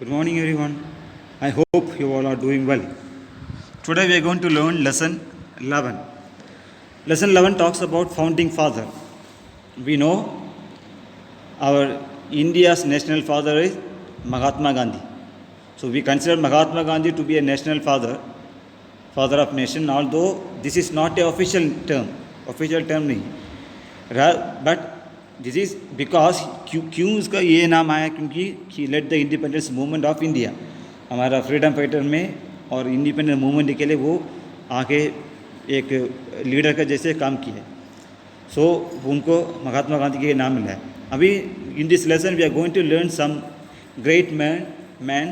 Good morning, everyone. I hope you all are doing well. Today we are going to learn lesson 11. Lesson 11 talks about founding father. We know our India's national father is Mahatma Gandhi. So we consider Mahatma Gandhi to be a national father, father of nation, although this is not a official term नहीं. But this is because क्यों उसका ये नाम आया, क्योंकि he led the independence movement of India. हमारा freedom fighter में और इंडिपेंडेंस मूवमेंट के लिए वो आके एक लीडर का जैसे काम किए. सो उनको महात्मा गांधी के नाम मिला है. अभी in this lesson we are going to learn some great man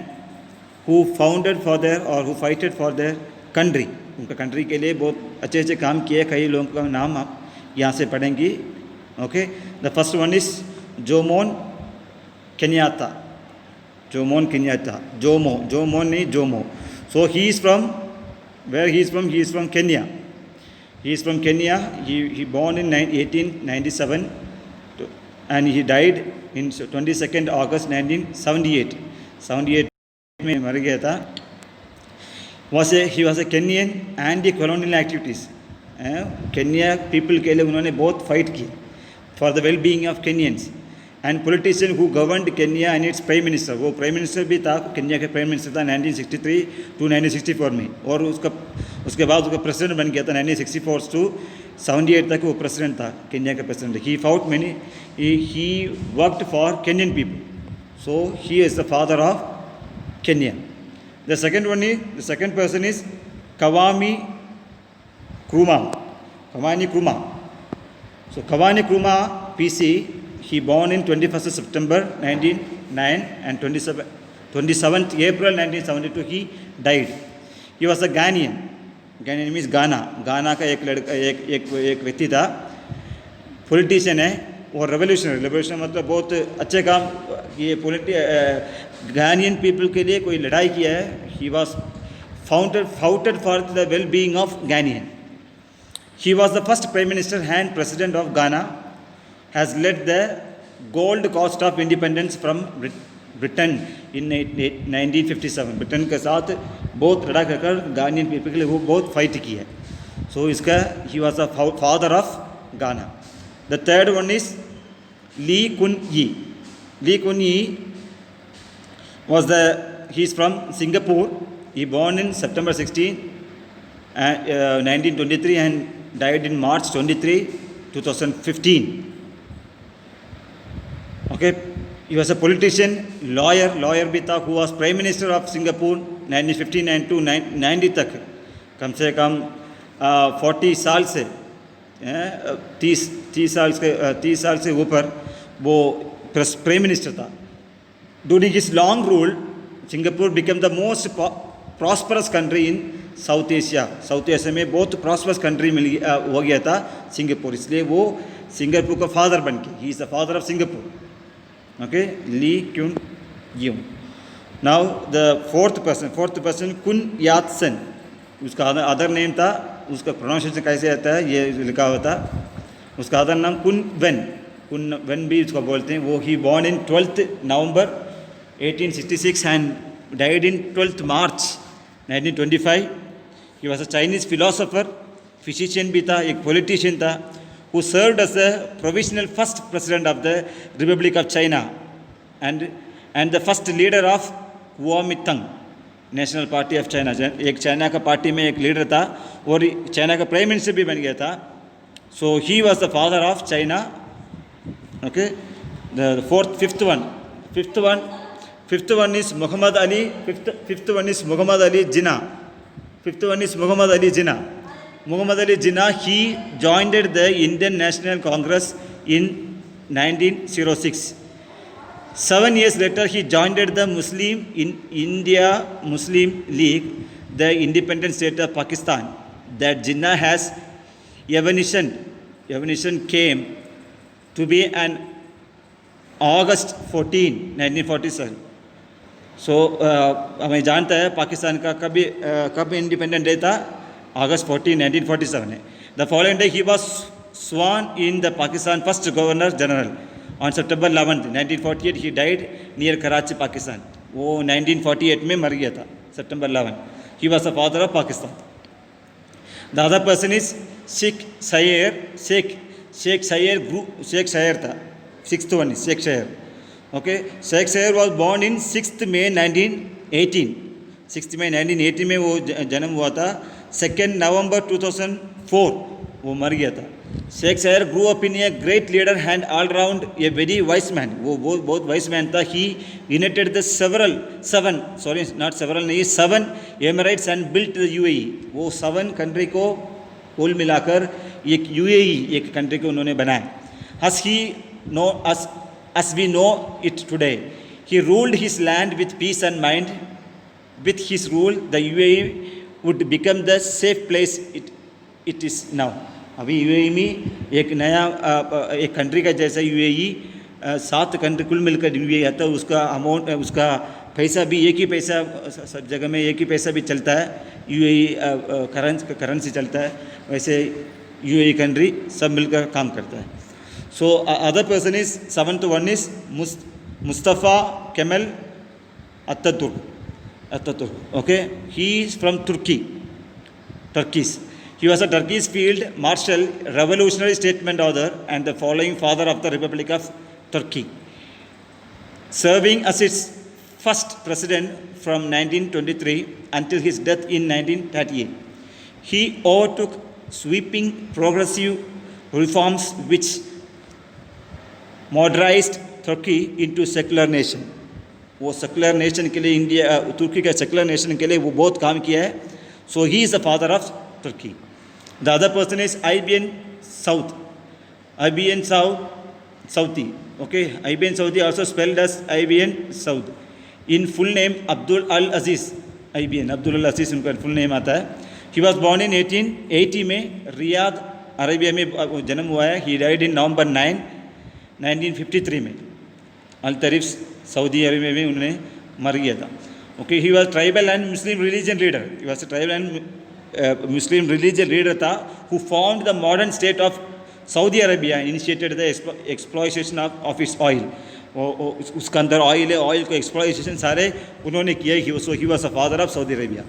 who founded for their और who fighted for their country. उनका कंट्री के लिए बहुत अच्छे अच्छे काम किए. कई लोगों का नाम आप यहाँ से पढ़ेंगी. Okay, the first one is Jomo Kenyatta. Jomo नहीं Jomo. So he is from where he is from? He is from Kenya. He is from Kenya. He born in 1897 and he died in 22nd August 1978. 78 में मर गया था. He was a Kenyan anti-colonial activities. Kenya people के लिए उन्होंने बहुत fight की for the well-being of Kenyans and politician who governed Kenya and its prime minister. वो prime minister भी था, केन्या के prime minister था 1963 to 1964 में, और उसके बाद उसका president बन गया था 1964 to 78 तक वो president था, केन्या का president. He fought many, he worked for Kenyan people. So he is the father of Kenya. The second person is Kwame Nkrumah. So Kwame Nkrumah, PC, he born in 21st September 1909 and 27th April 1972 he died. He was a Ghanaian. Ghanaian means Ghana. Ghana का एक व्यक्ति था, politician है और revolution मतलब बहुत अच्छे काम ये Ghanaian people के लिए कोई लड़ाई किया है. He was fought for the well-being of Ghanaian. He was the first Prime Minister and President of Ghana, has led the gold coast of independence from Britain in 1957. Britain के साथ बहुत लड़ा कर Ghanaian people के लिए वो बहुत fight की है. So he was the father of Ghana. The third one is Lee Kun Yew. Lee Kun Yew he is from Singapore. He born in September 16, 1923 and died in March 23, 2015. Okay, he was a politician, lawyer भी था, who was Prime Minister of Singapore 1959 to 90 तक. कम से कम 40 साल से 30 साल से ऊपर वो Prime Minister था. During his long rule, Singapore became the most prosperous country in south Asia में बहुत प्रॉस्परस कंट्री हो गया था सिंगापुर. इसलिए वो सिंगापुर का फादर बन के, he is the father of Singapore. Okay, Lee Kuan Yew. Now the fourth person Kun Yat Sen. उसका अदर नेम था, उसका प्रोनाउंसिएशन कैसे आता है ये लिखा हुआ था. उसका अदर नाम कुन वेन भी उसको बोलते हैं. वो he born in 12th November 1866 and died in 12th March 1925. He was a Chinese philosopher, physician भी था, एक politician था, who served as the provisional first president of the Republic of China and the first leader of Kuomintang National Party of China. एक China का party में एक leader था और चाइना का प्राइम मिनिस्टर भी बन गया था. So he was the father of China. Okay, the fifth one is Muhammad Ali. Fifth one is Muhammad Ali Jinnah. Muhammad Ali Jinnah, he joined the Indian National Congress in 1906. 7 years later, he joined the Muslim League, the independent state of Pakistan. That Jinnah has evolution came to be on August 14, 1947. सो हमें जानता है पाकिस्तान का कब independent day था, August 14, 1947 है. The following day he was sworn in the Pakistan first governor general on September 11, 1948. He died near Karachi, Pakistan. वो 1948 में मर गया था, September 11. He was the father of Pakistan. The other person is Sheikh Sayer. Sheikh Sayer था, sixth one is Sheikh Sayer. Okay, Sheikh Sayer was born in 6th May 1918. 6th May 1918 में वो जन्म हुआ था. 2nd November 2004 वो मर गया था. Sheikh Sayer grew up in a great leader and all round a very wise man. वो बहुत wise man था. He united the seven emirates and built the UAE. वो 7 country को कुल मिलाकर एक UAE एक country को उन्होंने बनाया. As we know it today, he ruled his land with peace and mind. With his rule, the UAE would become the safe place it is now. अभी UAE में एक नया एक कंट्री का जैसा UAE 7 कंट्री कुल मिलकर UAE आता है. उसका अमाउंट उसका पैसा भी एक ही पैसा, सब जगह में एक ही पैसा भी चलता है. UAE करेंसी चलता है. वैसे UAE कंट्री सब मिलकर काम करता है. So other person is 7th one is Mustafa Kemal Atatürk. Okay, he is from Turkish. He was a Turkish field marshal, revolutionary statement author, and the following father of the Republic of Turkey, serving as its first president from 1923 until his death in 1938. He overtook sweeping progressive reforms which modernized Turkey into secular nation. वो secular nation के लिए India तुर्की का secular nation के लिए वो बहुत काम किया है. So he is the father of Turkey. The other person is Ibn Saudi. Okay, Ibn Saudi also spelled as Ibn Saud. In full name Abdul Al Aziz. Abdul Al Aziz उनका full name आता है. He was born in 1880 में Riyadh Arabia में जन्म हुआ है. He died in November 9, 1953 में अल तरीफ सऊदी अरेबिया में उन्होंने मर गया था. Okay, he was tribal and Muslim religion leader. He was tribal and Muslim religion leader था who found the modern state of Saudi Arabia, initiated the exploitation of its oil. उसका अंदर oil है, oil को exploitation सारे उन्होंने किया. So he was the father of Saudi Arabia.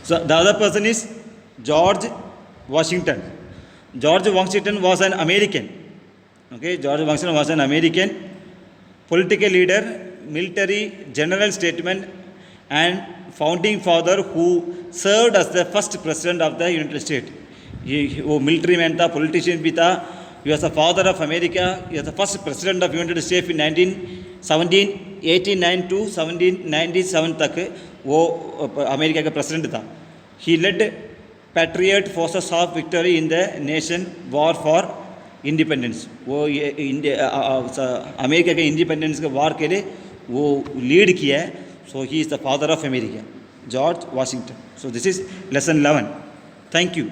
So the other person is George Washington. George Washington was an American. Okay, George Washington was an American political leader, military general statesman, and founding father who served as the first president of the United States. वो military man था, politician भी था. He was the father of America. He was the first president of United States in 1889 to 1797 तक वो America का president था. He led patriot forces of victory in the nation war for independence. वो America के independence के war के लिए वो लीड किया है. So he is the father of America, George Washington. So this is lesson 11. Thank you.